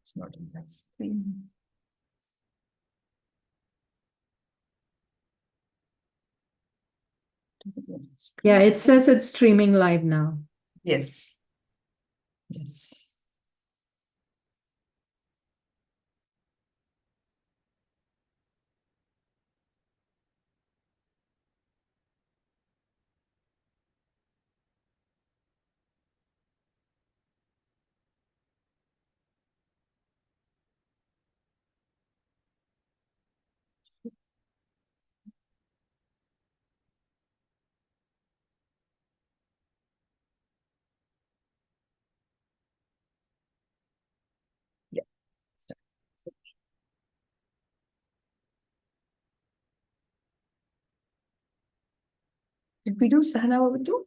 It's not in that screen. Yeah, it says it's streaming live now. Yes. Yes. Yeah. Start. Did we do Sahana Vavatu?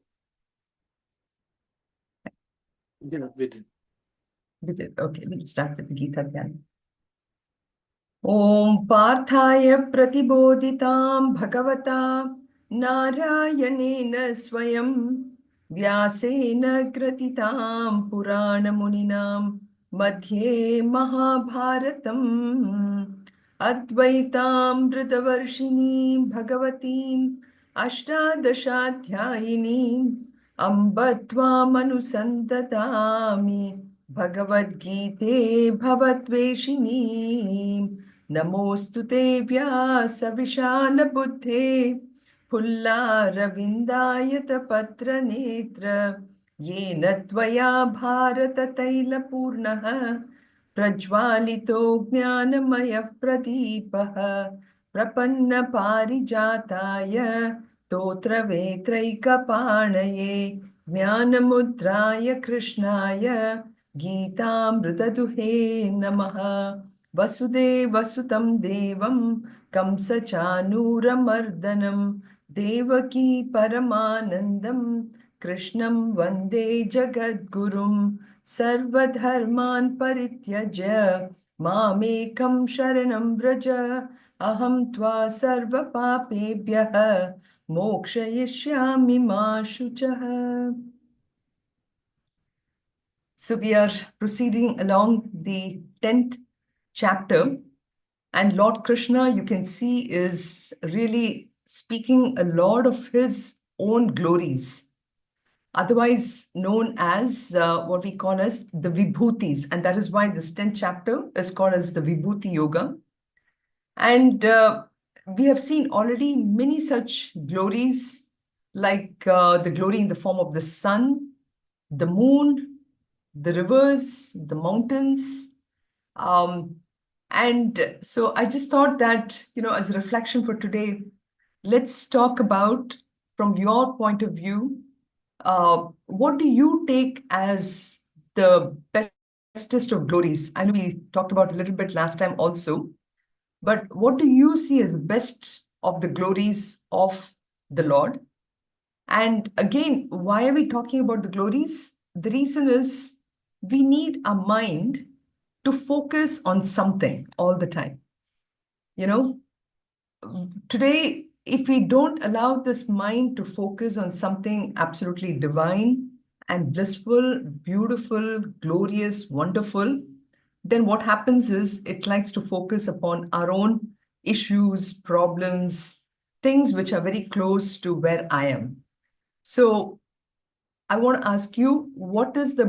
Yeah, we did. We did. Okay, we'll start with the Gita Dhyan. Om Parthaya Pratibodhitam Bhagavata Narayanena Swayam Vyasena Kratitam Purana Muninam Madhye Mahabharatam Advaitam Vritavarshini Bhagavatim Ashtadashatyayinim Ambatvam Anusantatami Bhagavad Gita Bhavatveshini Namostu te vyasa buddhe Pulla ravindayata patra netra Yena tvaya bharata taila purnaha Prajvalito jnanamaya pradipaha Prapanna parijataya Totra vetraika panaye Jnanamudraya krishnaya Geetamritaduhe namaha Vasudevasutam devam Kamsachanuramardanam Devaki paramanandam Krishnam vande jagadgurum Sarvadharman parityaja Mamekam sharanam vraja Aham tva sarva papebhyah Mokshayishyami ma shuchaha. So we are proceeding along the 10th chapter, and Lord Krishna, you can see, is really speaking a lot of his own glories, otherwise known as what we call as the Vibhutis, and that is why this 10th chapter is called as the Vibhuti Yoga. And we have seen already many such glories, like the glory in the form of the sun, the moon, the rivers, the mountains. And so I just thought that, as a reflection for today, let's talk about, from your point of view, what do you take as the bestest of glories? I know we talked about a little bit last time also, but what do you see as best of the glories of the Lord? And again, why are we talking about the glories? The reason is we need a mind to focus on something all the time. Today, if we don't allow this mind to focus on something absolutely divine and blissful, beautiful, glorious, wonderful, then what happens is it likes to focus upon our own issues, problems, things which are very close to where I am. So I want to ask you, what is the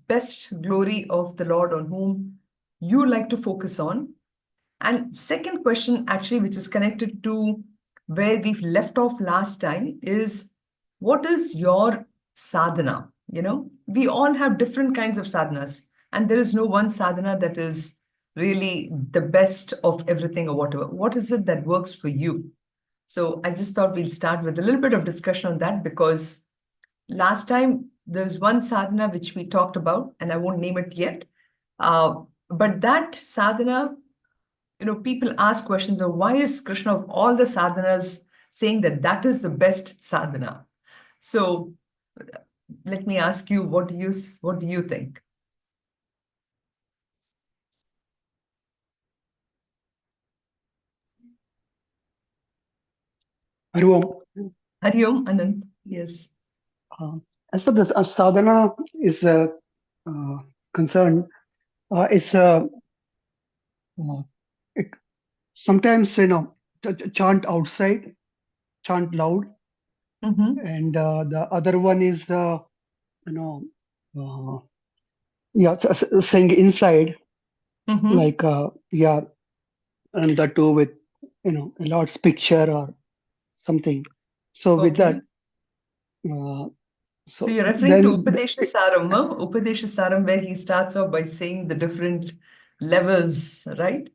best glory of the Lord on whom you like to focus on? And second question, actually, which is connected to where we've left off last time, is what is your sadhana? We all have different kinds of sadhanas, and there is no one sadhana that is really the best of everything or whatever. What is it that works for you? So I just thought we'll start with a little bit of discussion on that, because last time there's one sadhana which we talked about, and I won't name it yet. But that sadhana, people ask questions of why is Krishna of all the sadhanas saying that that is the best sadhana? So let me ask you, what do you think? Hari Om. Hari Om, Anand. Yes. As far as sadhana is concerned, It's it, sometimes chant outside, chant loud, Mm-hmm. and the other one is you know uh, yeah sing inside, Mm-hmm. like yeah, and the two with a Lord's picture or something. So with that, Okay. uh, So so you're referring to then Upadesha Saram, huh? Upadesha Saram, where he starts off by saying the different levels, right?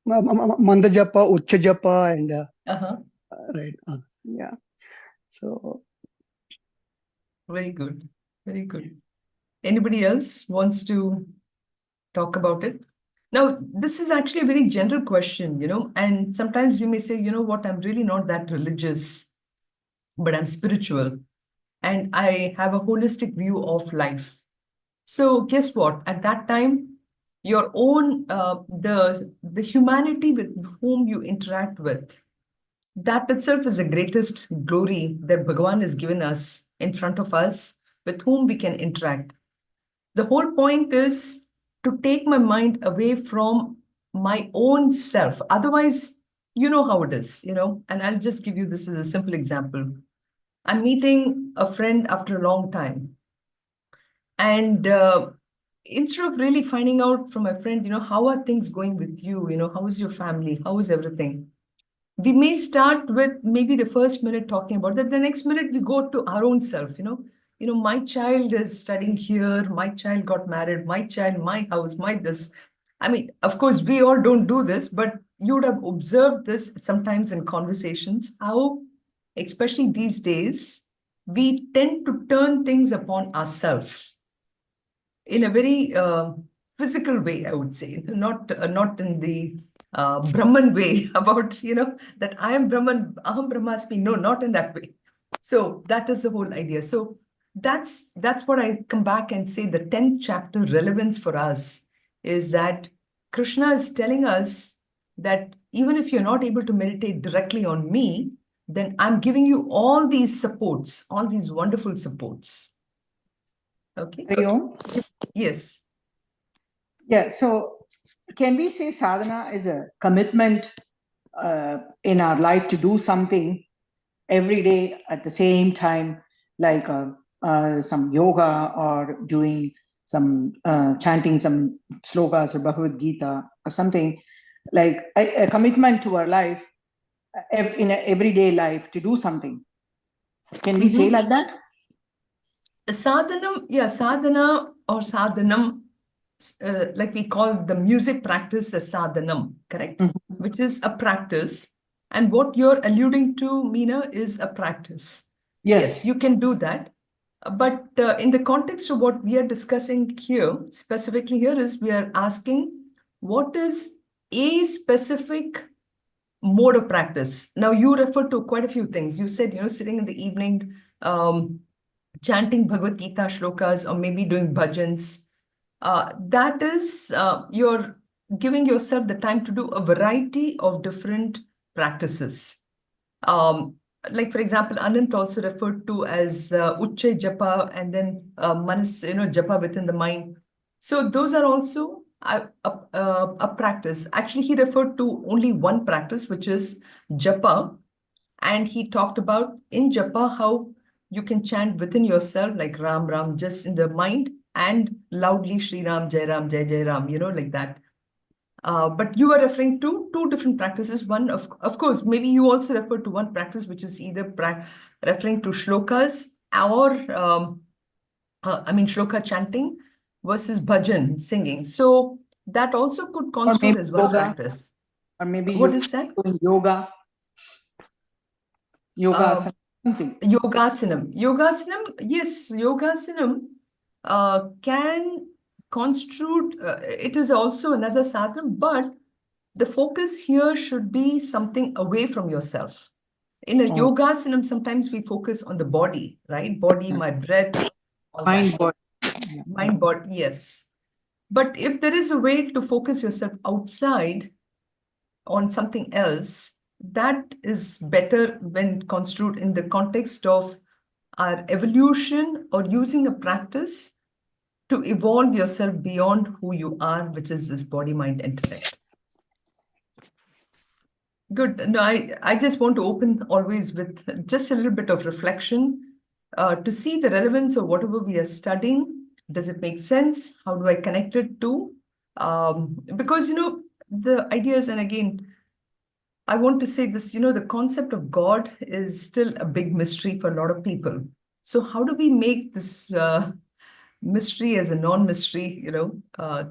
Manda Japa, Ucha Japa, and Uh-huh. right, yeah. So Very good. Very good. Anybody else wants to talk about it? Now, this is actually a very general question, and sometimes you may say, you know what, I'm really not that religious, but I'm spiritual and I have a holistic view of life. So guess what? At that time, your own the humanity with whom you interact with, that itself is the greatest glory that Bhagavan has given us in front of us, with whom we can interact. The whole point is to take my mind away from my own self. Otherwise, you know how it is, and I'll just give you this as a simple example. I'm meeting a friend after a long time. And instead of really finding out from my friend, how are things going with you? How is your family? How is everything? We may start with maybe the first minute talking about that. The next minute we go to our own self, my child is studying here, my child got married, my child, my house, my this. I mean, of course, we all don't do this, but you would have observed this sometimes in conversations, how, especially these days, we tend to turn things upon ourselves in a very physical way, I would say, not in the Brahman way about that I am Brahman, Aham Brahmasmi. No, not in that way. So that is the whole idea. So that's what I come back and say. The 10th chapter relevance for us is that Krishna is telling us that even if you're not able to meditate directly on me, then I'm giving you all these supports, all these wonderful supports. Okay. Hari Om. Yes. Yeah, so can we say sadhana is a commitment in our life to do something every day at the same time, like some yoga or doing some chanting some slokas or Bhagavad Gita or something, like a commitment to our life in a everyday life to do something. Can we say like that? Sadhanam, yeah, sadhana or sadhanam, like we call the music practice as sadhanam, correct? Which is a practice. And what you're alluding to, Meena, is a practice. Yes, Yes. you can do that. But in the context of what we are discussing here, specifically here, is we are asking what is a specific mode of practice. Now, you referred to quite a few things. You said, sitting in the evening, chanting Bhagavad Gita shlokas, or maybe doing bhajans. That is, you're giving yourself the time to do a variety of different practices. Like, for example, Anant also referred to as Uche Japa and then Manas, Japa within the mind. So those are also a practice. Actually, he referred to only one practice, which is Japa. And he talked about in Japa how you can chant within yourself, like Ram Ram, just in the mind, and loudly Shri Ram, Jai Ram, Jai Jai Ram, like that. But you are referring to two different practices. One, of course, maybe you also refer to one practice, which is either referring to shlokas or, shloka chanting versus bhajan, singing. So that also could Or constitute maybe as one yoga, practice. or maybe What you is that? doing yoga, Uh, something. Yogasanam, yes, yogasanam can constitute, it is also another sadhana, but the focus here should be something away from yourself. In a Oh, yogasanam, sometimes we focus on the body, right? Body, my breath, all mind, that. body. Yeah. Mind, body, yes. But if there is a way to focus yourself outside on something else, that is better when construed in the context of our evolution or using a practice to evolve yourself beyond who you are, which is this body, mind, intellect. Good. No, I just want to open always with just a little bit of reflection to see the relevance of whatever we are studying. Does it make sense? How do I connect it to? Because, the ideas, and again, I want to say this, the concept of God is still a big mystery for a lot of people. So how do we make this mystery as a non-mystery?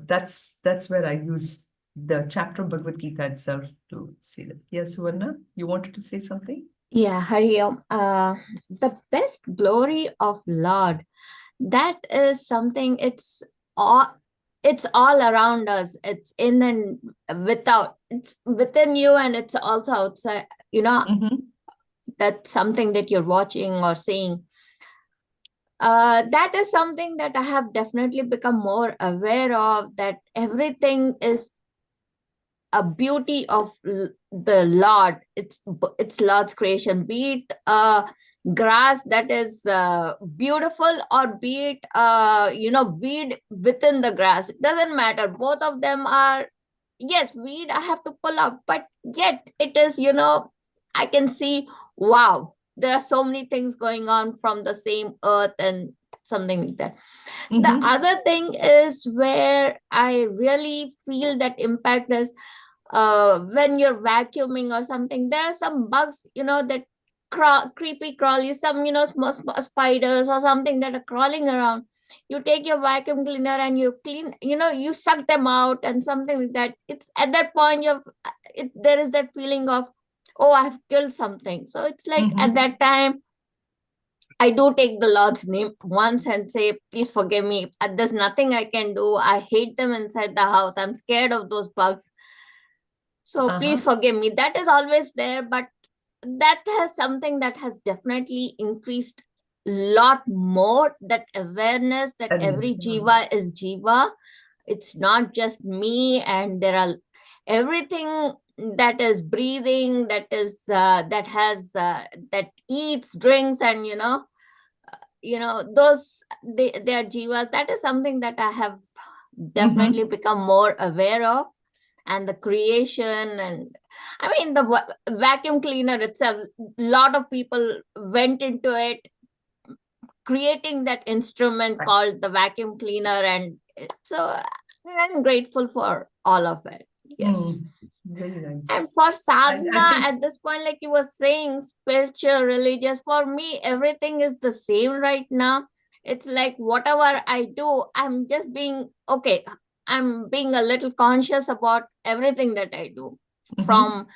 That's where I use the chapter of Bhagavad Gita itself to see that. Yes, Suvarna, you wanted to say something? Yeah, Hari Om. The best glory of Lord, that is something, it's all around us. It's in and without. It's within you and it's also outside. That's something that you're watching or seeing. That is something that I have definitely become more aware of, that everything is a beauty of the Lord. It's Lord's creation, be it grass that is beautiful, or be it weed within the grass. It doesn't matter. Both of them are, yes, weed I have to pull out, but yet it is, I can see, wow, there are so many things going on from the same earth and something like that. The other thing is where I really feel that impact is when you're vacuuming or something. There are some bugs, that creepy crawly, some, spiders or something that are crawling around. You take your vacuum cleaner and you clean, you suck them out and something like that. It's at that point there is that feeling of, oh, I've killed something. So it's like at that time, I do take the Lord's name once and say, please forgive me. There's nothing I can do. I hate them inside the house. I'm scared of those bugs. So please forgive me. That is always there, but that has something that has definitely increased a lot more, that awareness that every jiva is jiva. It's not just me, and there are everything that is breathing, that is that has that eats, drinks, and those they are jivas. That is something that I have definitely become more aware of. And the creation, and I mean the vacuum cleaner itself, a lot of people went into it, creating that instrument called the vacuum cleaner, and so I'm grateful for all of it. Yes. Very nice. And for sadhana, at this point, like you were saying, spiritual, religious, for me, everything is the same right now. It's like whatever I do, I'm just being, okay, I'm being a little conscious about everything that I do. From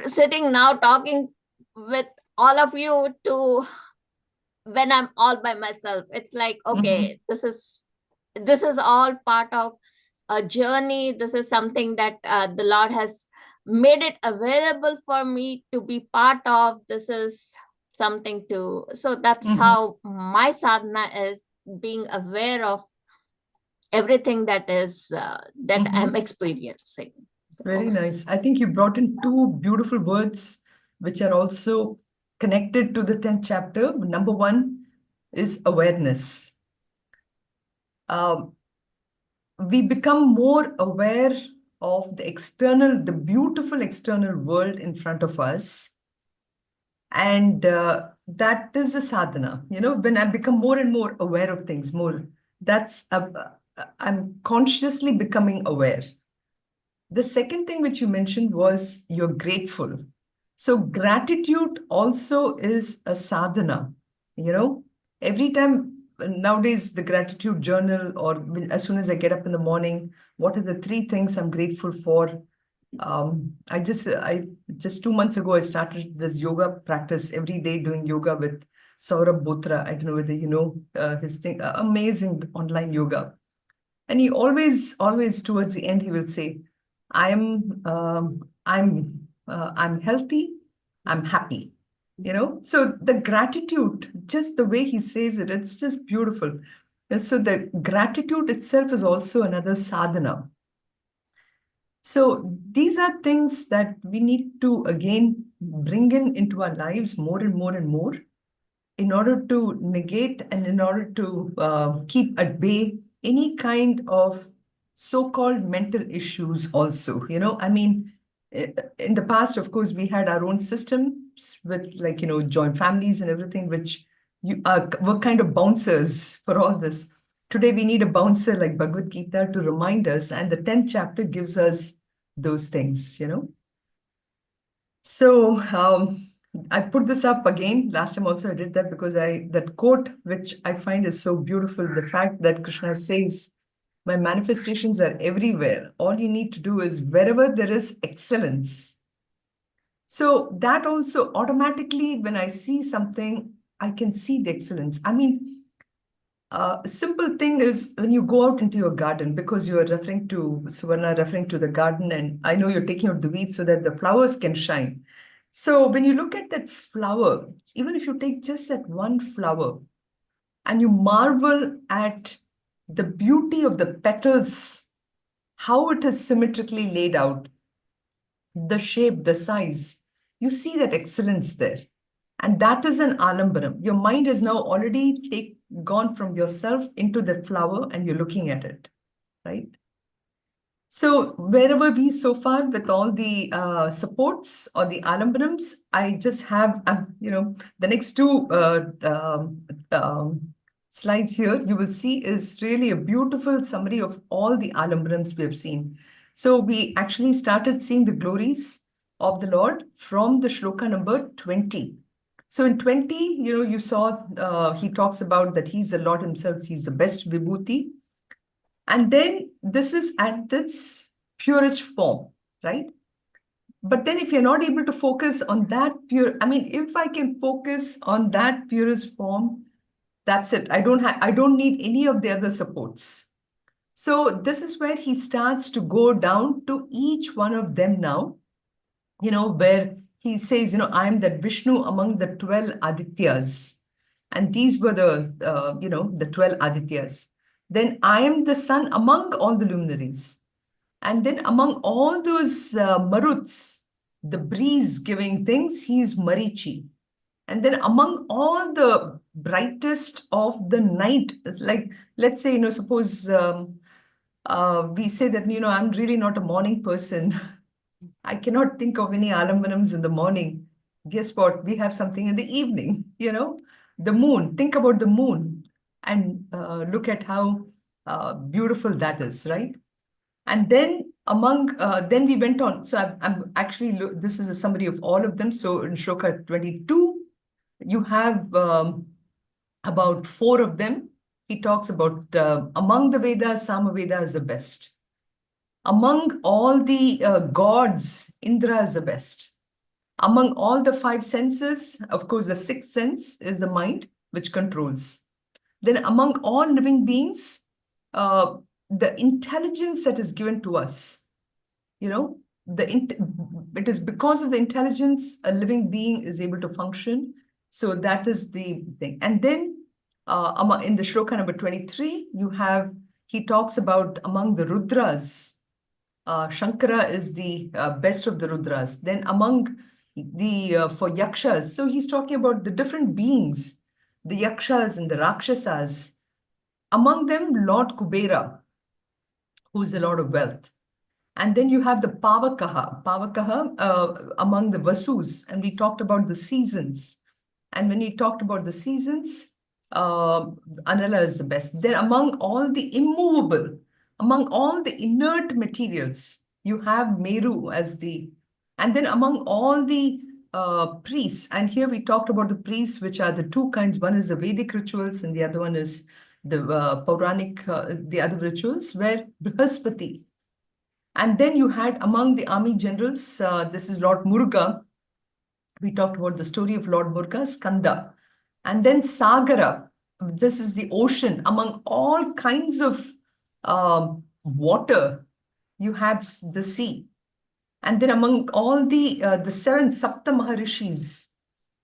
sitting now talking with all of you to when I'm all by myself. It's like, okay, this is all part of a journey. This is something that the Lord has made it available for me to be part of. This is something to, so that's how my sadhana is, being aware of everything that is that I'm experiencing. So, very nice. I think you brought in two beautiful words which are also connected to the 10th chapter. Number one is awareness. We become more aware of the beautiful external world in front of us. And that is a sadhana. When I become more and more aware of things, I'm consciously becoming aware. The second thing which you mentioned was you're grateful. So gratitude also is a sadhana. Every time nowadays, the gratitude journal, or as soon as I get up in the morning, what are the 3 things I'm grateful for? I just 2 months ago, I started this yoga practice every day, doing yoga with Saurabh Botra. I don't know whether you know his thing, amazing online yoga. And he always towards the end, he will say, I'm healthy, I'm happy. So the gratitude, just the way he says it, it's just beautiful. And so the gratitude itself is also another sadhana. So these are things that we need to, again, bring into our lives more and more and more, in order to negate and in order to keep at bay any kind of so-called mental issues also. I mean, in the past, of course, we had our own systems with, like, joint families and everything, which were kind of bouncers for all this. Today, we need a bouncer like Bhagavad Gita to remind us, and the 10th chapter gives us those things. So I put this up again. Last time also I did that because that quote, which I find is so beautiful, the fact that Krishna says, my manifestations are everywhere. All you need to do is wherever there is excellence. So that also automatically, when I see something, I can see the excellence. I mean, a simple thing is when you go out into your garden, because you are referring to Suvarna, referring to the garden, and I know you're taking out the weeds so that the flowers can shine. So when you look at that flower, even if you take just that one flower and you marvel at the beauty of the petals, how it is symmetrically laid out, the shape, the size, you see that excellence there. And that is an alambaram. Your mind is now already gone from yourself into the flower and you're looking at it, right? So wherever we so far with all the supports or the alambarams, I just have, the next two slides here, you will see is really a beautiful summary of all the alambarams we have seen. So we actually started seeing the glories of the Lord from the shloka number 20. So in 20, you saw he talks about that he's the Lord himself, he's the best vibhuti. And then this is at this purest form, right? But then if you're not able to focus on that if I can focus on that purest form, that's it. I don't need any of the other supports. So this is where he starts to go down to each one of them now, where he says, I am that Vishnu among the 12 Adityas. And these were the 12 Adityas. Then I am the sun among all the luminaries. And then among all those Maruts, the breeze giving things, he is Marichi. And then among all the brightest of the night, like, let's say, suppose we say that, I'm really not a morning person. I cannot think of any alambanams in the morning. Guess what? We have something in the evening, the moon. Think about the moon and look at how beautiful that is, right? And then then we went on. So I'm actually, this is a summary of all of them. So in Shloka 22, you have about 4 of them. He talks about among the Vedas, Samaveda is the best. Among all the gods, Indra is the best. Among all the 5 senses, of course, the 6th sense is the mind, which controls. Then among all living beings, the intelligence that is given to us, it is because of the intelligence a living being is able to function. So that is the thing. And then in the shloka number 23, he talks about among the Rudras, Shankara is the best of the Rudras. Then among for Yakshas, so he's talking about the different beings, the Yakshas and the Rakshasas. Among them, Lord Kubera, who's the Lord of Wealth. And then you have the Pavakaha among the Vasus. And we talked about the seasons. And when we talked about the seasons, Anala is the best. Then among all the immovable, among all the inert materials, you have Meru as and then among all the priests, and here we talked about the priests, which are the 2 kinds. One is the Vedic rituals and the other one is the Puranic, the other rituals, where Brihaspati. And then you had among the army generals, this is Lord Muruga. We talked about the story of Lord Muruga, Skanda. And then Sagara, this is the ocean. Among all kinds of water, you have the sea. And then among all the 7 Sapta Maharishis,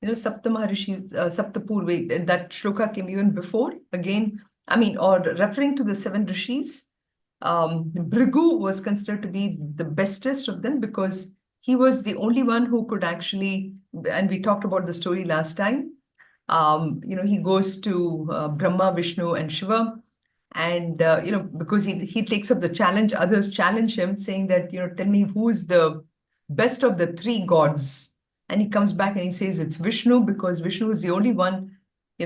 Sapta Maharishis, Sapta Purve, that shloka came even before, again, or referring to the 7 rishis. Bhrigu was considered to be the bestest of them because he was the only one who could actually, and we talked about the story last time, he goes to Brahma, Vishnu, and Shiva, And, because he takes up the challenge, others challenge him saying that, tell me who's the best of the three gods. And he comes back and he says it's Vishnu, because Vishnu is the only one, he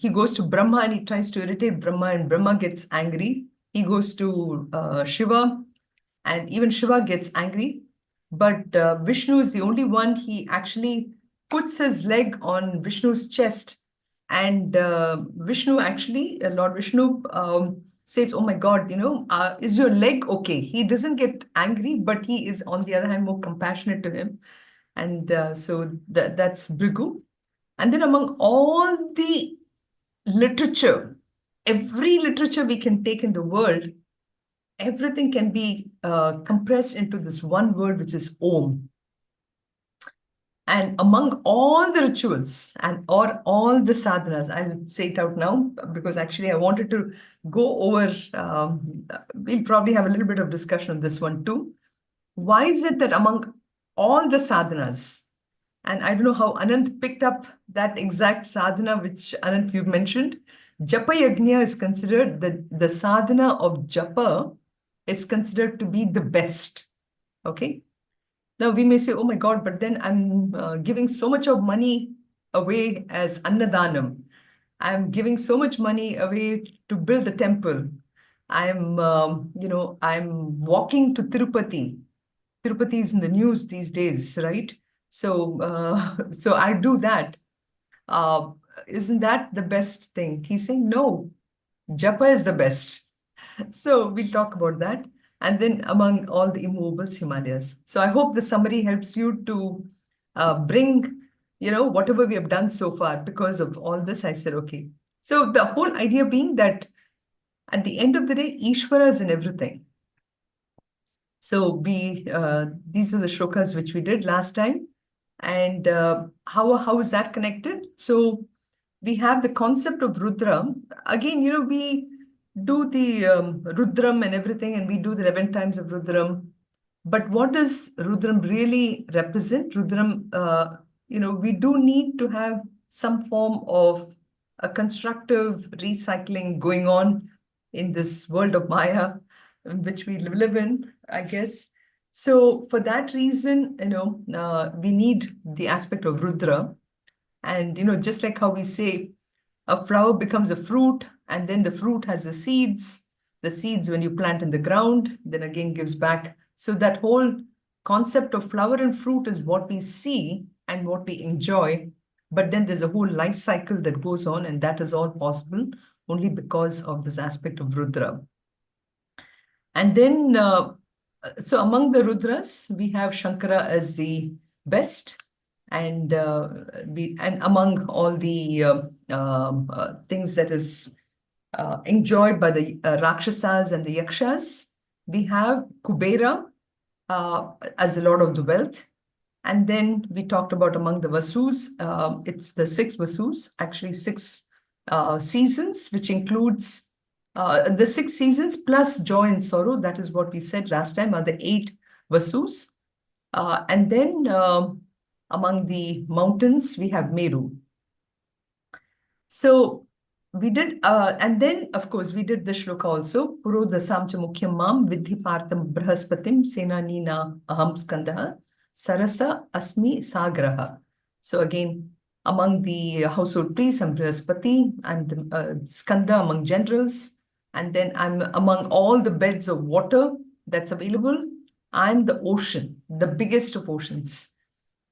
goes to Brahma and he tries to irritate Brahma, and Brahma gets angry. He goes to Shiva, and even Shiva gets angry. But Vishnu is the only one. He actually puts his leg on Vishnu's chest, and Lord Vishnu says, "Oh my God, is your leg okay?" He doesn't get angry, but he is, on the other hand, more compassionate to him. And so that's Bhrigu. And then among all the literature, every literature we can take in the world, everything can be compressed into this one word, which is Om. And among all the rituals or all the sadhanas, I'll say it out now, because actually I wanted to go over, we'll probably have a little bit of discussion on this one too. Why is it that among all the sadhanas, and I don't know how Anant picked up that exact sadhana which Anant you mentioned, Japa Yajna is considered, the sadhana of Japa is considered to be the best. Okay. Now we may say, oh my God, but then I'm giving so much of money away as Annadanam. I'm giving so much money away to build the temple. I'm walking to Tirupati. Tirupati is in the news these days, right? So, so I do that. Isn't that the best thing? He's saying, no, Japa is the best. So we'll talk about that. And then among all the immovables, Himalayas. So I hope the summary helps you to bring, whatever we have done so far. Because of all this, I said, okay. So the whole idea being that at the end of the day, Ishvara is in everything. So these are the shlokas which we did last time. And how is that connected? So we have the concept of Rudra. Again, we do the Rudram and everything, and we do the 11 times of Rudram. But what does Rudram really represent? Rudram, we do need to have some form of a constructive recycling going on in this world of Maya, which we live in, I guess. So for that reason, we need the aspect of Rudra. And, just like how we say, a flower becomes a fruit, and then the fruit has the seeds. The seeds, when you plant in the ground, then again gives back. So that whole concept of flower and fruit is what we see and what we enjoy. But then there's a whole life cycle that goes on, and that is all possible only because of this aspect of Rudra. And then, so among the Rudras, we have Shankara as the best. And among all the things that is enjoyed by the Rakshasas and the Yakshas, we have Kubera as the Lord of the Wealth. And then we talked about among the Vasus, it's the 6 Vasus, actually 6 seasons, which includes the 6 seasons plus joy and sorrow. That is what we said last time, are the 8 Vasus. And then among the mountains, we have Meru. So we did, and then of course we did the shloka also. Puro dasam cha mukhyam mam vidhi partam brahaspatim senanina aham skandaha sarasa asmi sagraha. So again, among the household priests, I'm Brahaspati, I'm the Skanda among generals, and then I'm among all the beds of water that's available. I'm the ocean, the biggest of oceans.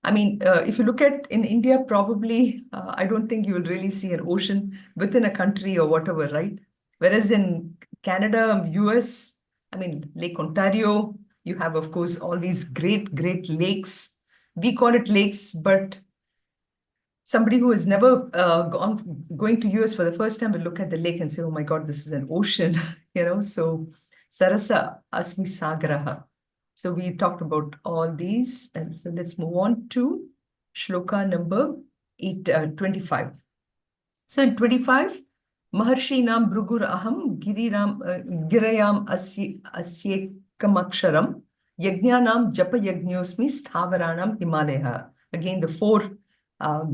I mean, if you look at in India, probably, I don't think you will really see an ocean within a country or whatever, right? Whereas in Canada, US, I mean, Lake Ontario, you have, of course, all these great, great lakes. We call it lakes, but somebody who has never going to US for the first time will look at the lake and say, oh my God, this is an ocean, so Sarasa Asmi Sagraha. So we talked about all these. And so let's move on to shloka number 25. So in 25, Maharshi Nam Bhrugur Aham Girayam Asyekamaksharam Yajnanam Japa Yajñosmi Sthavaranam Himalaya. Again, the 4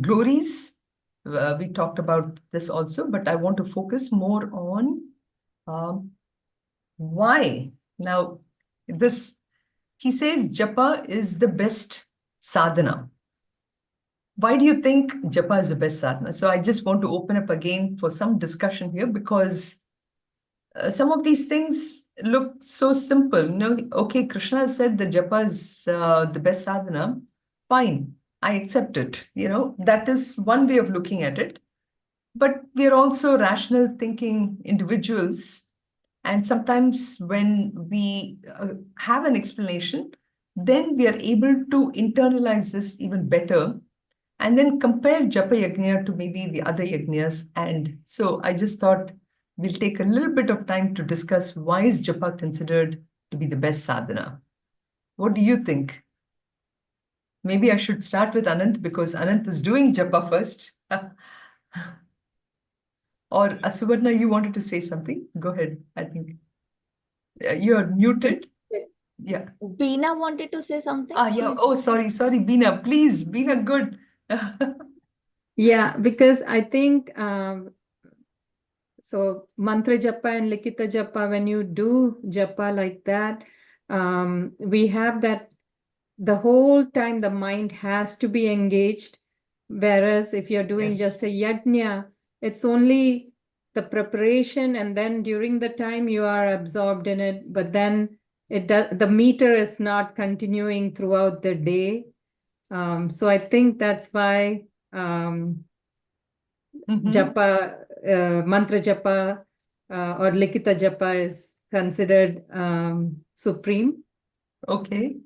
glories. We talked about this also, but I want to focus more on Um, why? Now, he says japa is the best sadhana. Why do you think japa is the best sadhana? So I just want to open up again for some discussion here, because some of these things look so simple. Okay, Krishna said the japa is the best sadhana. Fine, I accept it. That is one way of looking at it. But we are also rational thinking individuals. And sometimes when we have an explanation, then we are able to internalize this even better and then compare Japa Yajna to maybe the other yajnas. And so I just thought we'll take a little bit of time to discuss why is Japa considered to be the best sadhana. What do you think? Maybe I should start with Anant, because Anant is doing Japa first. Or Suvarna, you wanted to say something? Go ahead. I think you're muted. Yeah. Beena wanted to say something. Yeah. Oh, sorry, Beena. Please, Beena, good. Yeah, because I think so mantra japa and likita japa, when you do japa like that, we have that the whole time the mind has to be engaged. Whereas if you're doing just a yajna, it's only the preparation, and then during the time you are absorbed in it, but then the meter is not continuing throughout the day. So I think that's why japa, mantra japa or likita japa is considered supreme. Okay,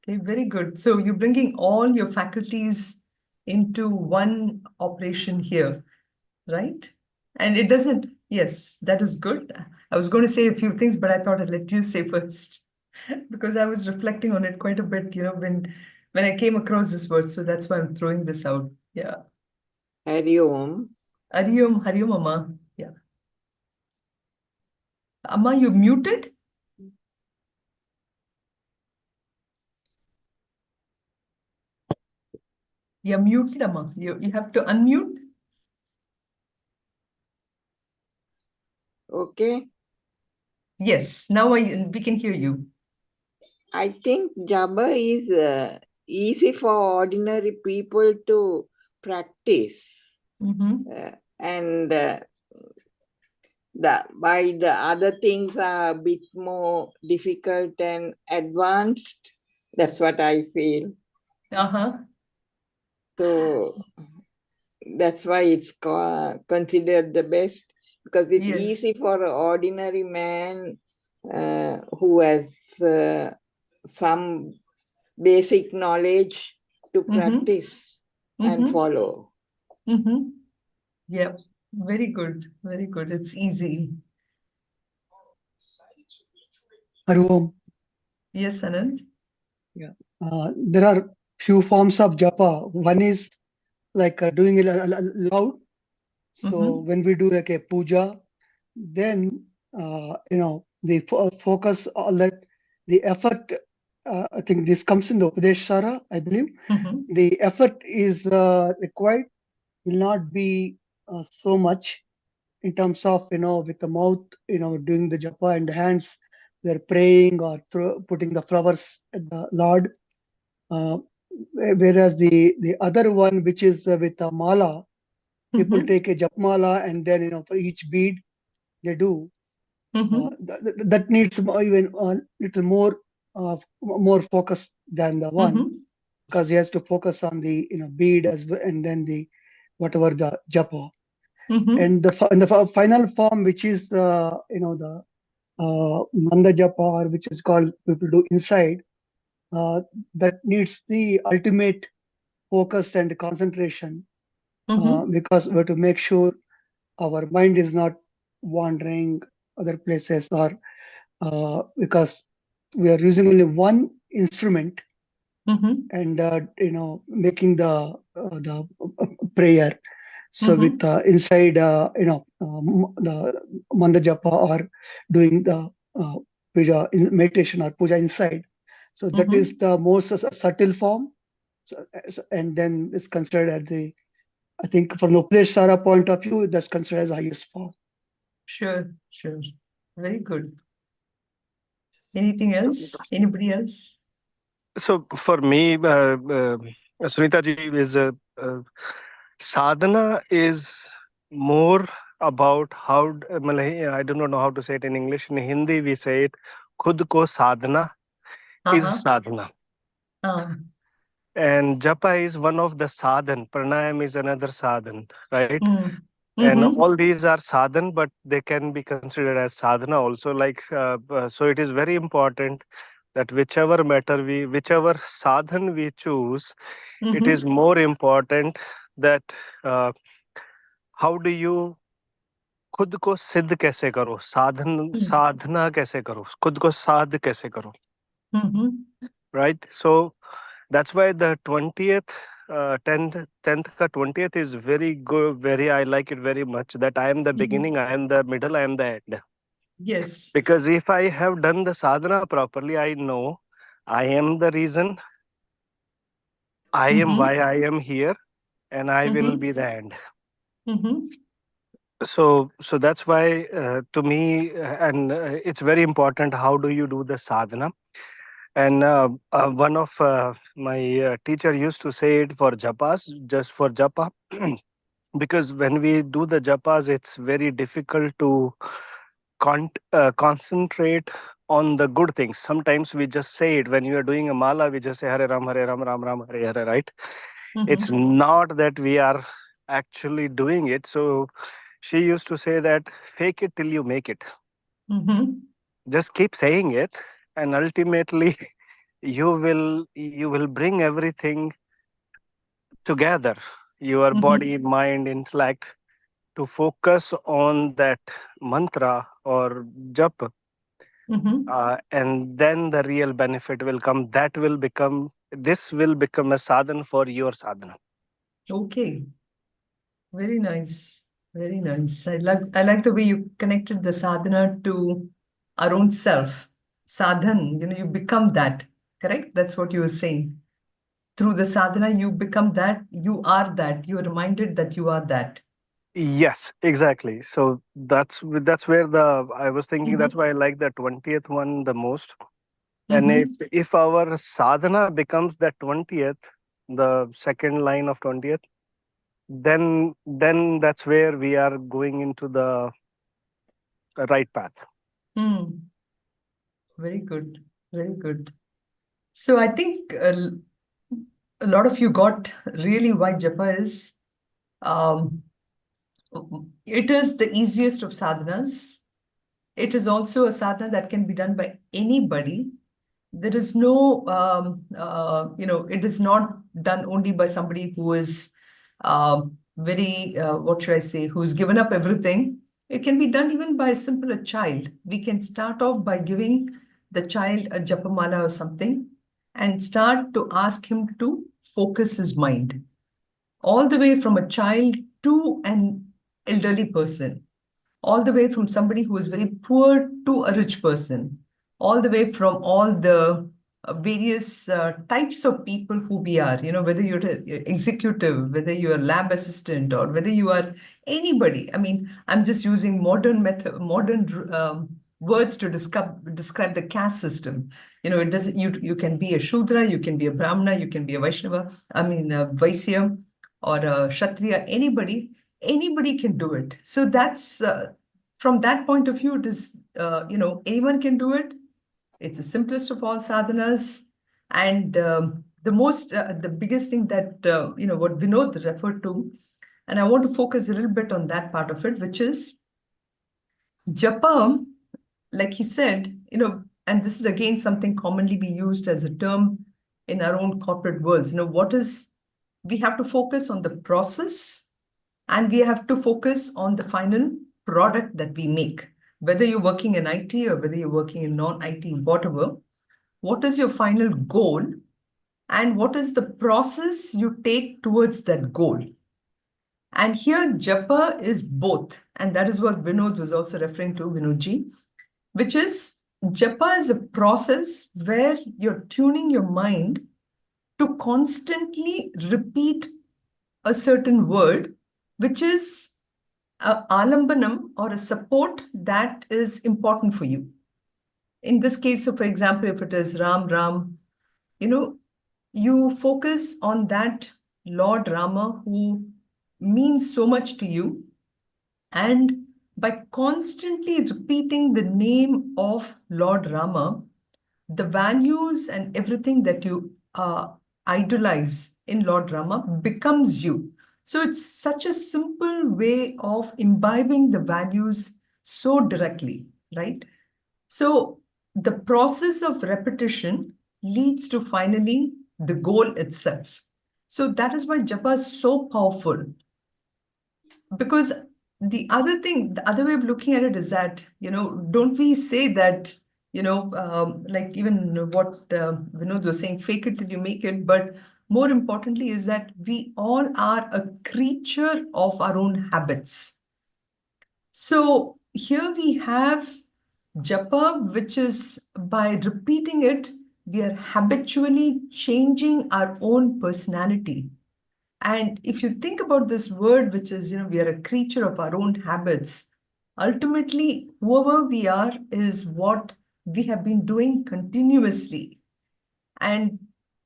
very good. So you're bringing all your faculties into one operation here, right? And it doesn't, yes, that is good. I was going to say a few things, but I thought I'd let you say first because I was reflecting on it quite a bit, when I came across this word. So that's why I'm throwing this out. Yeah. Hari Om. Hari Om, Amma. Yeah. Amma, you're muted? You're muted, Amma. You have to unmute. Okay. Yes, now we can hear you. I think Japa is easy for ordinary people to practice. And why the other things are a bit more difficult and advanced. That's what I feel. So that's why it's considered the best, because it's easy for an ordinary man who has some basic knowledge to practice and follow. Yeah, very good. Very good. It's easy. Hari Om. Yes, Anand. Yeah. There are few forms of japa. One is like doing it loud. So when we do like a puja, then the focus, all that, the effort. I think this comes in the Upadeshara, I believe. The effort is required will not be so much in terms of with the mouth doing the japa, and the hands they're praying or putting the flowers at the Lord. Whereas the other one, which is with a mala, people take a japmala, and then for each bead they do. That needs even a little more focus than the one, because he has to focus on the bead as well, and then the whatever the japa. And the final form, which is the manda japa, or which is called people do inside, that needs the ultimate focus and concentration, because we have to make sure our mind is not wandering other places, or because we are using only one instrument, and making the prayer. So with inside the manda japa, or doing the puja meditation or puja inside, so that is the most subtle form. And then it's considered as I think from the Upadeshara point of view, that's considered as the highest form. Sure. Very good. Anything else? Anybody else? So for me, Sunita ji, is sadhana is more about how, I do not know how to say it in English. In Hindi, we say it, khud ko sadhana is sadhana. And japa is one of the sadhan. Pranayam is another sadhan, right? And all these are sadhan, but they can be considered as sadhana also. Like so, it is very important that whichever sadhan we choose, it is more important that how do you खुद को सिद्ध कैसे करो, साधना कैसे करो, खुद को साध कैसे करो, right? So that's why the 20th 10th ka 20th is very good, I like it very much, that I am the beginning, I am the middle, I am the end. Yes. Because if I have done the sadhana properly, I know I am the reason, I am why I am here, and I will be the end. So that's why to me, and it's very important, how do you do the sadhana? And one of my teacher used to say it for japas, just for japa, because when we do the japas, it's very difficult to concentrate on the good things. Sometimes we just say it. When you are doing a mala, we just say Hare Ram, Ram Ram, Hare Hare, right? It's not that we are actually doing it. So she used to say that fake it till you make it. Just keep saying it, and ultimately you will bring everything together, your body, mind, intellect, to focus on that mantra or japa, and then the real benefit will come. This will become a sadhana for your sadhana. Okay. Very nice. Very nice. I like the way you connected the sadhana to our own self. Sadhan, you become that. Correct? That's what you were saying. Through the sadhana, you become that. You are that. You are reminded that you are that. Yes, exactly. So that's where I was thinking. That's why I like the 20th one the most. And if our sadhana becomes that 20th, the second line of 20th, then that's where we are going into the right path. Very good. Very good. So I think a lot of you got really why japa is. It is the easiest of sadhanas. It is also a sadhana that can be done by anybody. There is no, it is not done only by somebody who is very, what should I say, who's given up everything. It can be done even by a child. We can start off by giving the child a japamala or something and start to ask him to focus his mind. All the way from a child to an elderly person, all the way from somebody who is very poor to a rich person, all the way from all the various types of people who we are, whether you're an executive, whether you're a lab assistant, or whether you are anybody. I mean, I'm just using modern words to describe the caste system. It doesn't, you can be a Shudra, you can be a Brahmana, you can be a Vaishnava, a Vaisya, or a Kshatriya, anybody can do it. So that's from that point of view, it is, anyone can do it. It's the simplest of all sadhanas. And the biggest thing that, what Vinod referred to, and I want to focus a little bit on that part of it, which is japa, like he said, and this is again something commonly be used as a term in our own corporate worlds. We have to focus on the process, and we have to focus on the final product that we make. Whether you're working in IT or whether you're working in non-IT, whatever, what is your final goal and what is the process you take towards that goal? And here japa is both. And that is what Vinod was also referring to, Vinodji, which is japa is a process where you're tuning your mind to constantly repeat a certain word, which is a alambanam or a support that is important for you. In this case, so for example, if it is Ram, Ram, you focus on that Lord Rama who means so much to you. And by constantly repeating the name of Lord Rama, the values and everything that you idolize in Lord Rama becomes you. So it's such a simple way of imbibing the values so directly, right? So the process of repetition leads to finally the goal itself. So that is why japa is so powerful. Because the other way of looking at it is that, don't we say that, like even what Vinod was saying, fake it till you make it. But more importantly is that we all are a creature of our own habits. So here we have japa, which is by repeating it, we are habitually changing our own personality. And if you think about this word, which is, we are a creature of our own habits, ultimately, whoever we are is what we have been doing continuously. And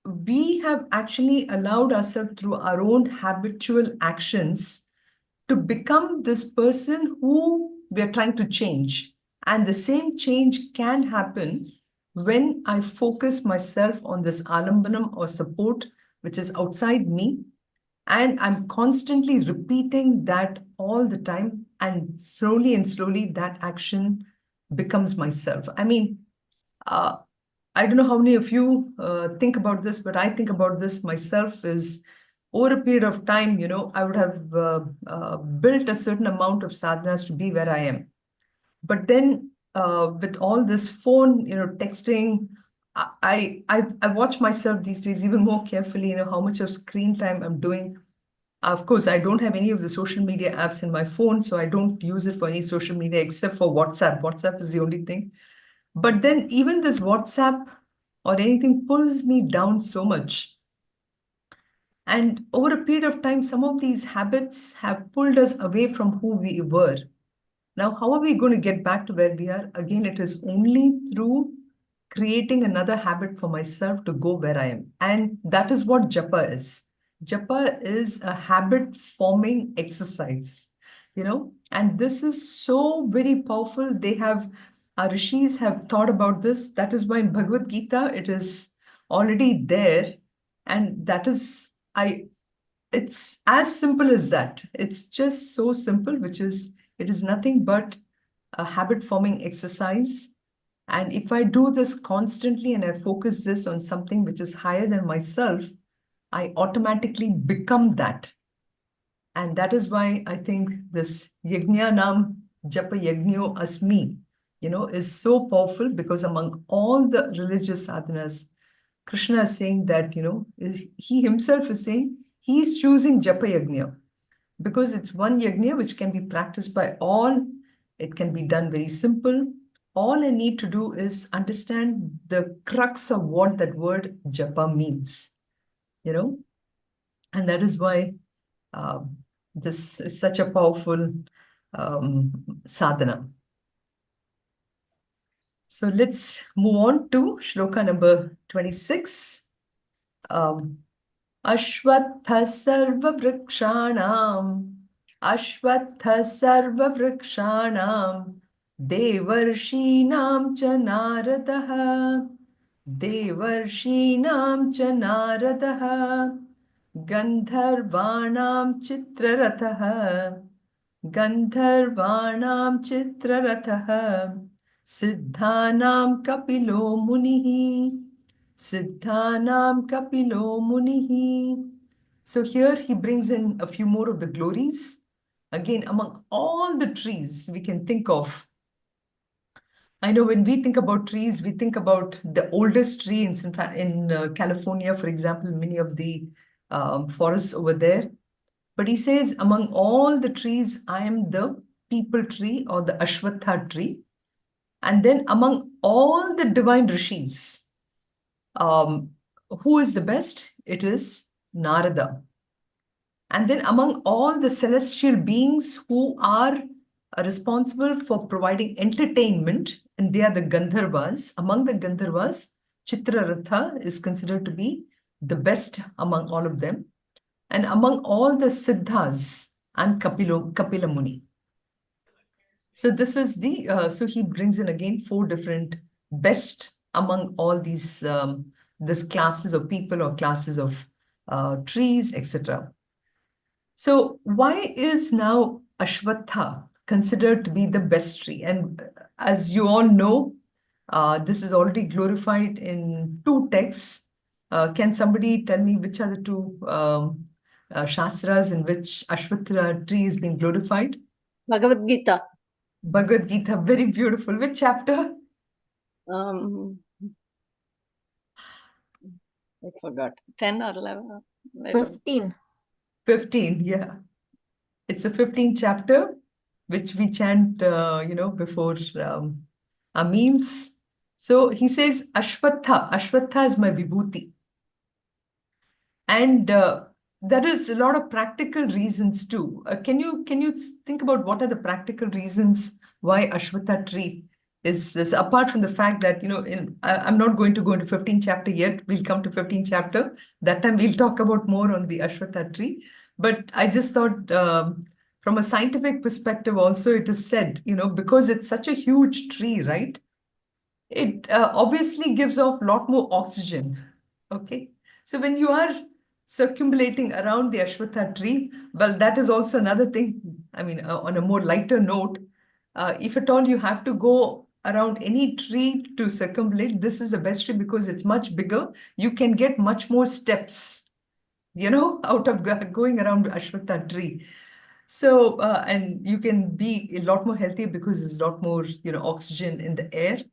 we have actually allowed ourselves through our own habitual actions to become this person who we are trying to change. And the same change can happen when I focus myself on this alambanam or support, which is outside me. And I'm constantly repeating that all the time. And slowly, that action becomes myself. I mean, I don't know how many of you think about this, but I think about this myself is over a period of time, I would have built a certain amount of sadhanas to be where I am. But then with all this phone, texting, I watch myself these days even more carefully, how much of screen time I'm doing. Of course, I don't have any of the social media apps in my phone, so I don't use it for any social media except for WhatsApp. WhatsApp is the only thing. But then even this WhatsApp or anything pulls me down so much. And over a period of time, some of these habits have pulled us away from who we were. Now, how are we going to get back to where we are? Again, it is only through creating another habit for myself to go where I am. And that is what japa is. Japa is a habit forming exercise, and this is so very powerful. Our rishis have thought about this. That is why in Bhagavad Gita, it is already there. And that is, it's as simple as that. It's just so simple, it is nothing but a habit forming exercise. And if I do this constantly and I focus this on something which is higher than myself, I automatically become that. And that is why I think this Yajna Nam Japa Yajnyo Asmi, is so powerful, because among all the religious sadhanas, Krishna is saying that, he himself is saying he's choosing Japa Yajna because it's one Yajna which can be practiced by all. It can be done very simple. All I need to do is understand the crux of what that word Japa means, and that is why this is such a powerful sadhana. So let's move on to shloka number 26. Ashwatha sarva vrikshanam, Ashwatha sarva vrikshanam, Devarshinam cha naradaha, Devarshinam cha naradaha, Gandharvanam chitraratah, Gandharvanam chitraratah, Siddhanam kapilo munihi, Siddhanam kapilo munihi. So here he brings in a few more of the glories. Again, among all the trees we can think of, I know when we think about trees, we think about the oldest tree in California, for example, many of the forests over there. But he says, among all the trees, I am the people tree or the Ashwatha tree. And then among all the divine rishis, who is the best? It is Narada. And then among all the celestial beings who are responsible for providing entertainment, and they are the Gandharvas, among the Gandharvas, Chitraratha is considered to be the best among all of them. And among all the Siddhas, and Kapila Muni. So this is the, so he brings in again 4 different best among all these, this classes of people or classes of trees, etc. So why is now Ashwatha considered to be the best tree? And as you all know, this is already glorified in 2 texts. Can somebody tell me which are the 2 Shastras in which Ashwatha tree is being glorified? Bhagavad Gita. Bhagavad Gita, very beautiful. Which chapter? I forgot. 10 or 11? 15. 15, yeah. It's a 15th chapter, which we chant, before our meals. So he says, Ashwatha. Ashwatha is my vibhuti. And there is a lot of practical reasons too. Can you think about what are the practical reasons why Ashwatha tree is apart from the fact that, I'm not going to go into 15th chapter yet. We'll come to 15th chapter. That time we'll talk about more on the Ashwatha tree. But I just thought from a scientific perspective also, it is said, because it's such a huge tree, right? It obviously gives off a lot more oxygen. Okay. So when you are circumambulating around the Ashwatha tree, well, that is also another thing. I mean, on a more lighter note, if at all you have to go around any tree to circumambulate, this is the best tree because it's much bigger. You can get much more steps, out of going around the Ashwatha tree. So, and you can be a lot more healthy because there's a lot more, oxygen in the air.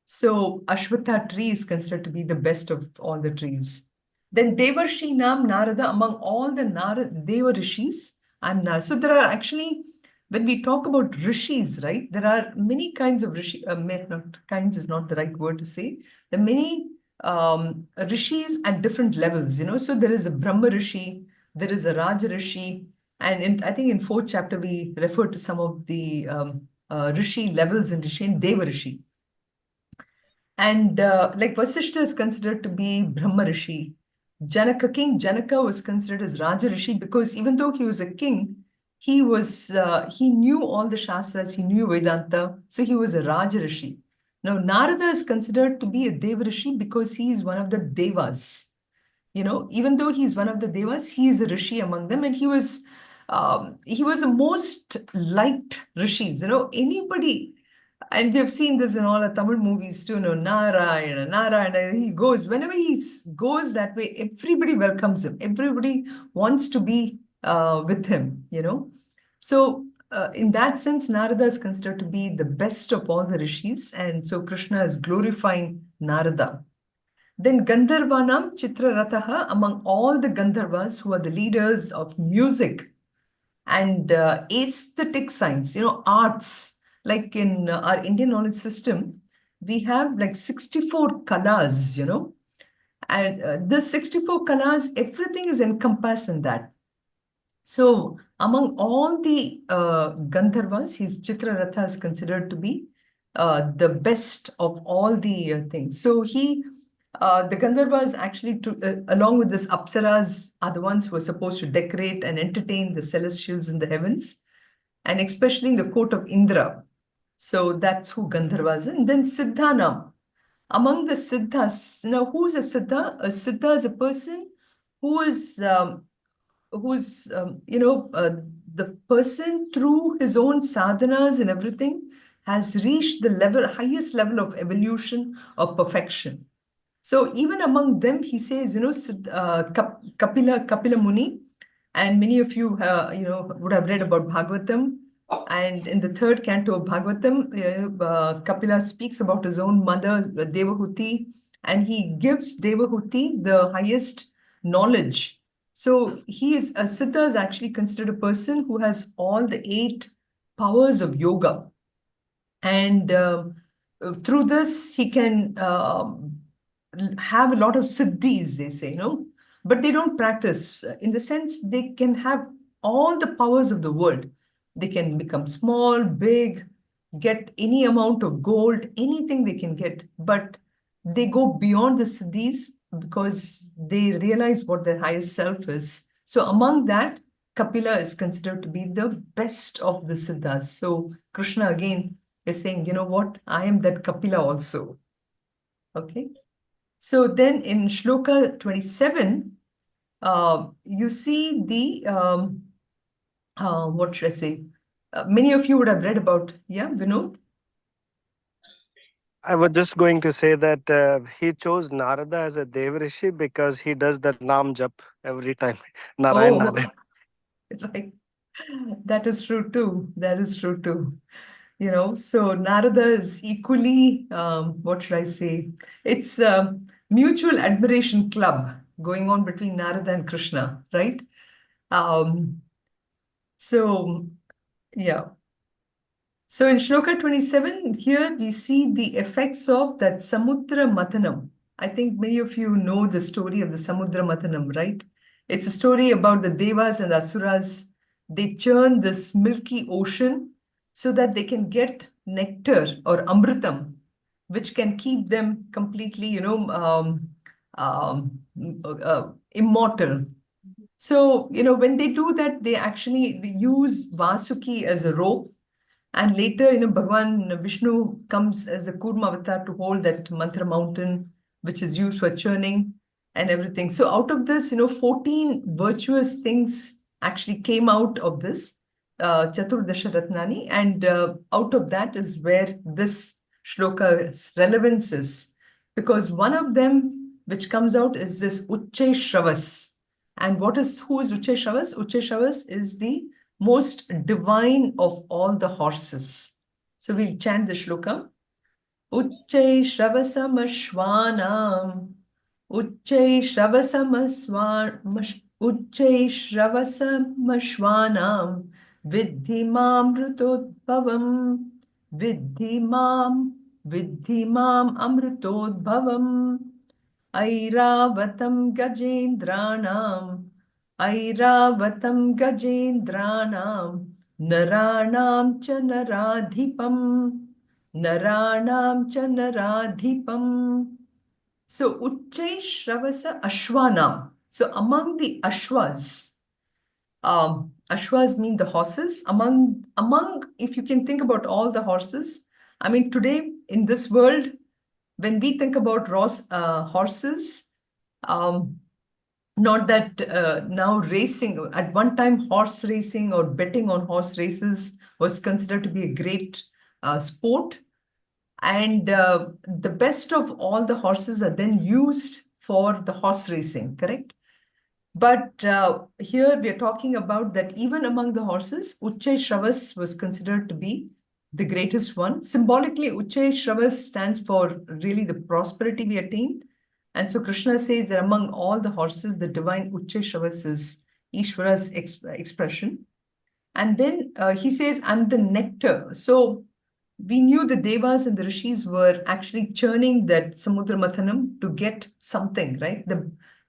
So Ashwatha tree is considered to be the best of all the trees. Then Devarshi Nam Narada, among all the Deva Rishis, I'm Narada. So there are actually, when we talk about rishis, right, there are many kinds of rishi, not kinds is not the right word to say. There are many rishis at different levels, So there is a Brahma Rishi, there is a Raja Rishi, and I think in 4th chapter we refer to some of the rishi levels in Rishi and Deva Rishi. And like Vasishta is considered to be Brahma Rishi. King Janaka was considered as Raja Rishi because even though he was a king, he knew all the Shastras, he knew Vedanta, so he was a Raja Rishi. Now Narada is considered to be a Deva Rishi because he is one of the Devas. Even though he's one of the Devas, he is a Rishi among them, and he was a most liked Rishis. Anybody. And we have seen this in all the Tamil movies too, Narayana, he goes, whenever he goes that way, everybody welcomes him. Everybody wants to be with him, So in that sense, Narada is considered to be the best of all the rishis. And so Krishna is glorifying Narada. Then Gandharvanam Chitrarataha, among all the Gandharvas who are the leaders of music and aesthetic science, arts. Like in our Indian knowledge system, we have like 64 kalas, and the 64 kalas, everything is encompassed in that. So among all the Gandharvas, his Chitraratha is considered to be the best of all the things. So the Gandharvas actually, along with this Apsaras, are the ones who are supposed to decorate and entertain the celestials in the heavens, and especially in the court of Indra. So that's who Gandharvas are. And then Siddhanam. Among the Siddhas, now who's a Siddha? A Siddha is a person who is, the person through his own sadhanas and everything has reached the highest level of evolution or perfection. So even among them, he says, Kapila Muni, and many of you, would have read about Bhagavatam. And in the 3rd canto of Bhagavatam, Kapila speaks about his own mother, Devahuti, and he gives Devahuti the highest knowledge. So Siddha is actually considered a person who has all the 8 powers of yoga. And through this, he can have a lot of siddhis, they say, but they don't practice. In the sense, they can have all the powers of the world. They can become small, big, get any amount of gold, anything they can get, but they go beyond the siddhis because they realize what their highest self is. So among that, Kapila is considered to be the best of the siddhas. So Krishna again is saying, you know what, I am that Kapila also. Okay. So then in Shloka 27, you see the, what should I say? Many of you would have read about, yeah, Vinod? I was just going to say that he chose Narada as a Devrishi because he does the Nam Jap every time. Narayan, Oh, Narayan. right. That is true too. That is true too. You know, so Narada is equally, what should I say? It's a mutual admiration club going on between Narada and Krishna, right? Um, so, yeah. So in Shloka 27, here we see the effects of that Samudra Mathanam. I think many of you know the story of the Samudra Mathanam, right? It's a story about the Devas and Asuras. They churn this milky ocean so that they can get nectar or amritam, which can keep them completely, immortal. So, when they do that, they use Vasuki as a rope, and later, Bhagavan Vishnu comes as a Kurma avatar to hold that mantra mountain, which is used for churning and everything. So out of this, 14 virtuous things actually came out of this Chaturdasha Ratnani. And out of that is where this shloka's relevance is. Because one of them, which comes out, is this Uchche Shravas. And who is Uchche Shravas? Uchche Shravas is the most divine of all the horses. So we'll chant the shloka. Uchche Shravasamashvanam. Uchche Shravasamashvanam. Vidhi mam Amrutodbhavam. Vidhi mam Amrutodbhavam. Airavatam Gajendranam. Airavatam Gajendranam. Naranam cha Naradhipam. Naranam cha Naradhipam. So Uchchai Shravasa Ashwanam. So among the Ashwas, Ashwas mean the horses. Among, if you can think about all the horses, I mean, today in this world, when we think about horses, not that now racing, at one time horse racing or betting on horse races was considered to be a great sport. And the best of all the horses are then used for the horse racing, correct? But here we are talking about that even among the horses, Uchche Shravas was considered to be the greatest one. Symbolically, Uchche Shravas stands for really the prosperity we attained. And so Krishna says that among all the horses, the divine Uchche Shravas is Ishvara's expression. And then he says, I'm the nectar. So we knew the Devas and the Rishis were actually churning that Samudra Mathanam to get something, right?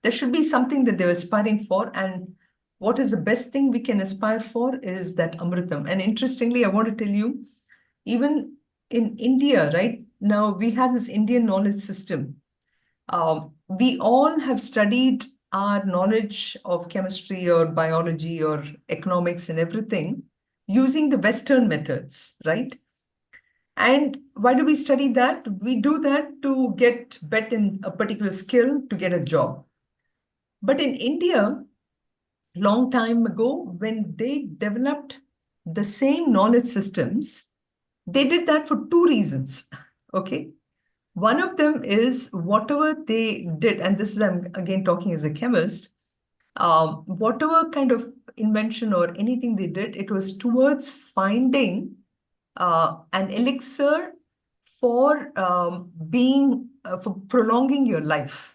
There should be something that they're aspiring for. And what is the best thing we can aspire for is that Amritam. And interestingly, I want to tell you, even in India, right now, we have this Indian knowledge system. We all have studied our knowledge of chemistry or biology or economics and everything using the Western methods, right? And why do we study that? We do that to get better in a particular skill to get a job. But in India, long time ago, when they developed the same knowledge systems, they did that for two reasons. Okay. One of them is whatever they did, and this is, I'm again talking as a chemist, whatever kind of invention or anything they did, it was towards finding an elixir for for prolonging your life.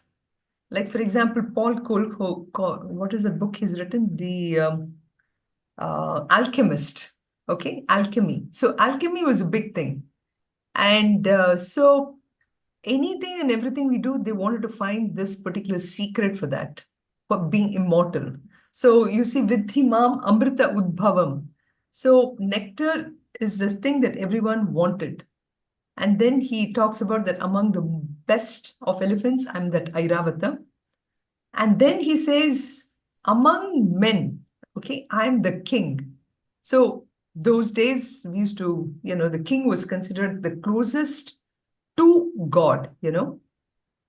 Like, for example, Paul Kolho, what is the book he's written? The Alchemist. Okay, alchemy. So alchemy was a big thing. And so anything and everything we do, they wanted to find this particular secret for that. being immortal. So you see, Vidhi Mam Amrita Udbhavam. So nectar is this thing that everyone wanted. And then he talks about that among the best of elephants, I'm that Airavata. And then he says, among men, okay, I'm the king. So those days we used to, the king was considered the closest to God,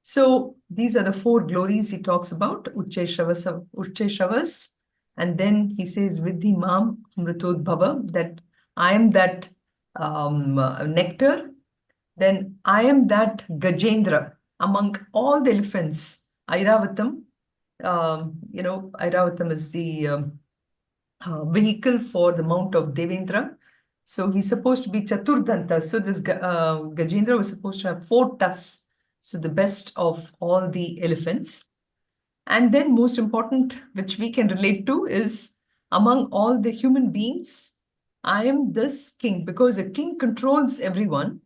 So these are the four glories he talks about, Ucheshavas. And then he says, Vidhi Mam Amritodbhava, that I am that nectar. Then I am that Gajendra among all the elephants. Airavatam, Airavatam is the vehicle for the mount of Devendra. So he's supposed to be Chaturdanta. So this Gajendra was supposed to have 4 tusks. So the best of all the elephants. And then most important, which we can relate to, is among all the human beings, I am this king, because a king controls everyone.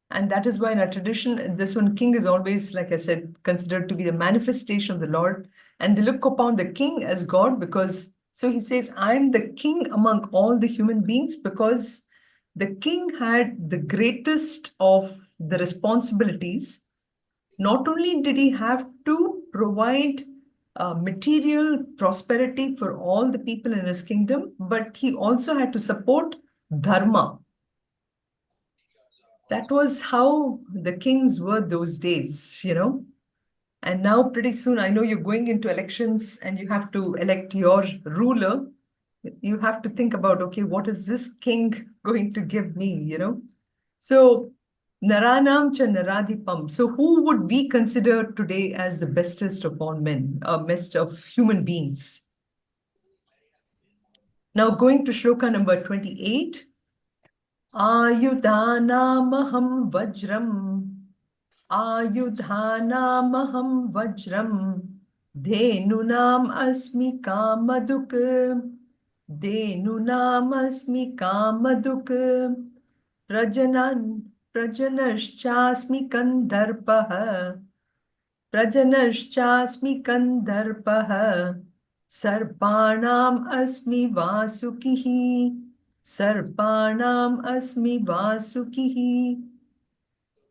And that is why in our tradition, this one king is always, like I said, considered to be the manifestation of the Lord. And they look upon the king as God because, so he says, I am the king among all the human beings, because the king had the greatest of the responsibilities. Not only did he have to provide material prosperity for all the people in his kingdom, but he also had to support dharma. That was how the kings were those days, And now pretty soon, I know you're going into elections and you have to elect your ruler. You have to think about, okay, what is this king going to give me, So Naranam cha Naradipam. So who would we consider today as the bestest of all men, best of human beings? Now going to shloka number 28. Ayudhanamaham vajram. Ayudhanamaham vajram. Dhenunam asmi kamaduk. Dhenunam asmi kamaduk. Prajanaschasmi kandarpah. Prajanaschasmi kandarpah. Sarpanam asmi vasukihi. Sarpanam asmi vasukihi.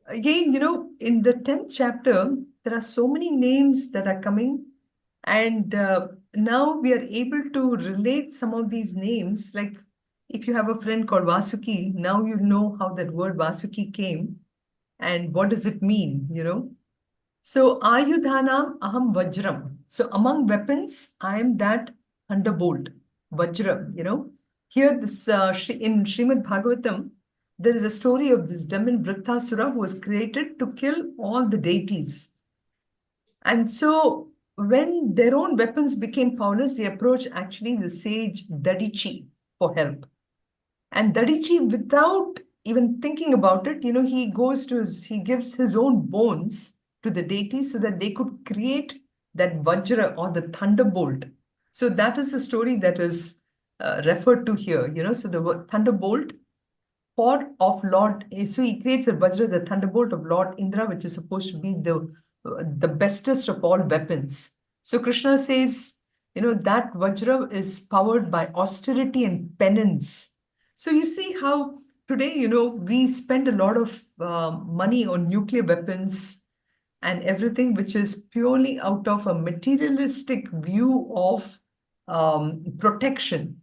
Again, in the 10th chapter, there are so many names that are coming. And now we are able to relate some of these names. Like if you have a friend called Vasuki, now you know how that word Vasuki came and what does it mean, So Ayudhanam aham vajram. So among weapons, I am that thunderbolt, vajram, Here this in Srimad Bhagavatam, there is a story of this demon Vrittasura who was created to kill all the deities. And so when their own weapons became powerless, they approached actually the sage Dadichi for help. And Dadichi, without even thinking about it, he gives his own bones to the deities so that they could create that Vajra or the thunderbolt. So that is the story that is referred to here, So the thunderbolt of Lord, so he creates a Vajra, the thunderbolt of Lord Indra, which is supposed to be the bestest of all weapons. So Krishna says, that Vajra is powered by austerity and penance. So you see how today, we spend a lot of money on nuclear weapons and everything, which is purely out of a materialistic view of protection.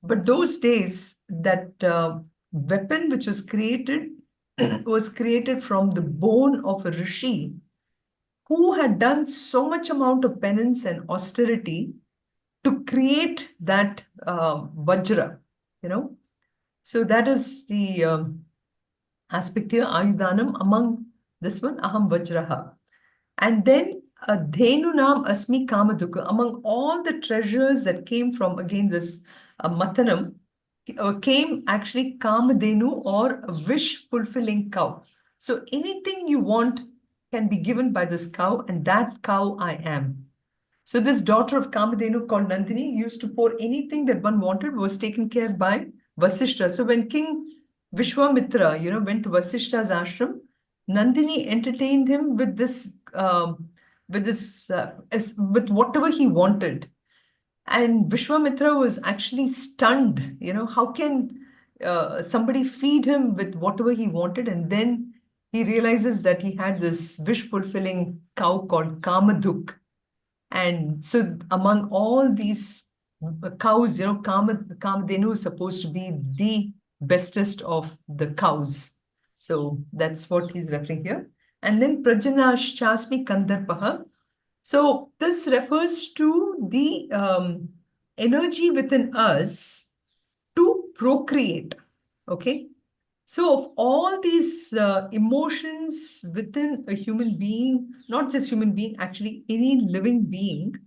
But those days, that weapon which was created was created from the bone of a rishi who had done so much amount of penance and austerity to create that Vajra, So that is the aspect here, Ayudhanam, among this one, Aham Vajraha. And then Dhenunam Asmi Kamaduka, among all the treasures that came from, again, this Matanam, came actually Kamadenu, or a wish-fulfilling cow. So anything you want can be given by this cow, and that cow I am. So this daughter of Kamadenu called Nandini used to pour anything that one wanted, was taken care by Vasishta. So when King Vishwamitra, went to Vasishta's ashram, Nandini entertained him with this with this, with whatever he wanted. And Vishwamitra was actually stunned. How can somebody feed him with whatever he wanted? And then he realizes that he had this wish-fulfilling cow called Kamaduk. And so among all these cows, Kamadhenu is supposed to be the bestest of the cows. So that's what he's referring here. And then Prajanashasmi Kandarpaha. So this refers to the energy within us to procreate. Okay. So of all these emotions within a human being, not just human being, actually any living being,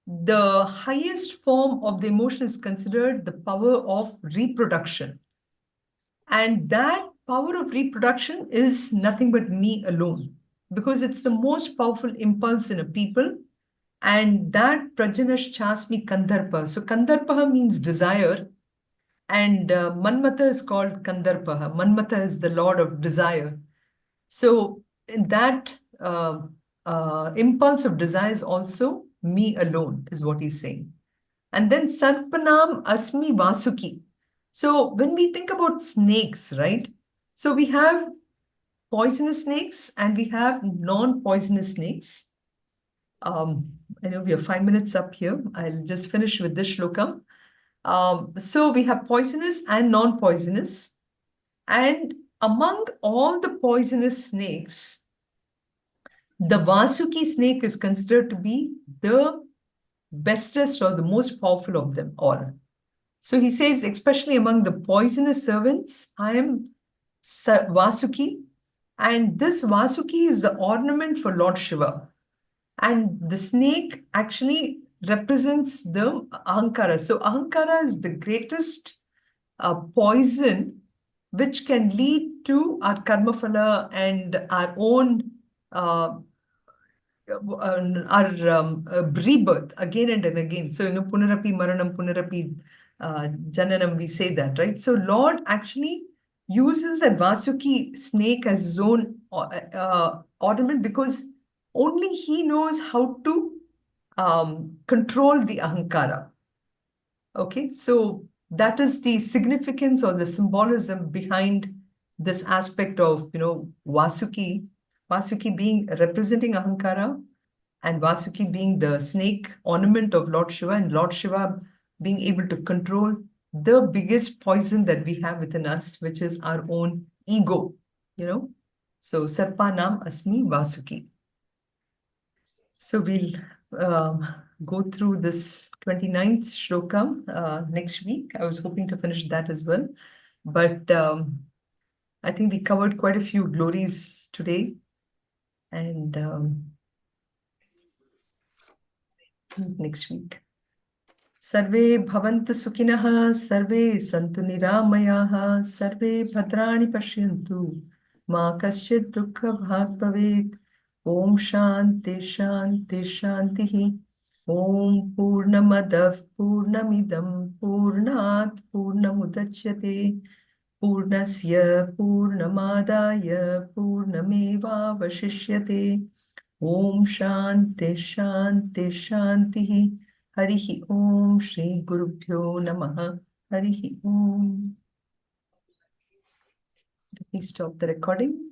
the highest form of the emotion is considered the power of reproduction. And that power of reproduction is nothing but me alone, because it's the most powerful impulse in a people. And that Prajanash Chasmi Kandarpa. So Kandarpa means desire. And Manmata is called Kandarpaha. Manmata is the lord of desire. So in that impulse of desire is also me alone, is what he's saying. And then Sarpanam Asmi Vasuki. So when we think about snakes, right? So we have poisonous snakes and we have non-poisonous snakes. I know we have 5 minutes up here. I'll just finish with this shloka. So we have poisonous and non-poisonous. And among all the poisonous snakes, the Vasuki snake is considered to be the bestest or the most powerful of them all. So he says, especially among the poisonous servants, I am Vasuki. And this Vasuki is the ornament for Lord Shiva. And the snake actually represents the Ahankara. So Ahankara is the greatest poison which can lead to our karma phala and our own rebirth again and again. So, punarapi maranam, punarapi jananam, we say that, right? So Lord actually uses a Vasuki snake as his own ornament, because only he knows how to control the Ahankara. Okay, so that is the significance or the symbolism behind this aspect of, Vasuki. Vasuki being representing Ahankara, and Vasuki being the snake ornament of Lord Shiva, and Lord Shiva being able to control the biggest poison that we have within us, which is our own ego, So Sarpanam Asmi Vasuki. So we'll go through this 29th shloka next week. I was hoping to finish that as well. But I think we covered quite a few glories today. And next week. Sarve bhavantu sukhinah, sarve santu niramayaha, sarve bhadrani pashyantu, ma kasyid dukkha bhag bhavet. Om Shanti Shanti Shantihi. Om Purnamadav Purnamidam Purnat Purnamudachyate Purnasya Purnamadaya Purnameva Vashishyate. Om Shanti Shanti Shantihi. Harihi Om Shri Gurubhyo Namaha. Harihi Om. Let me stop the recording.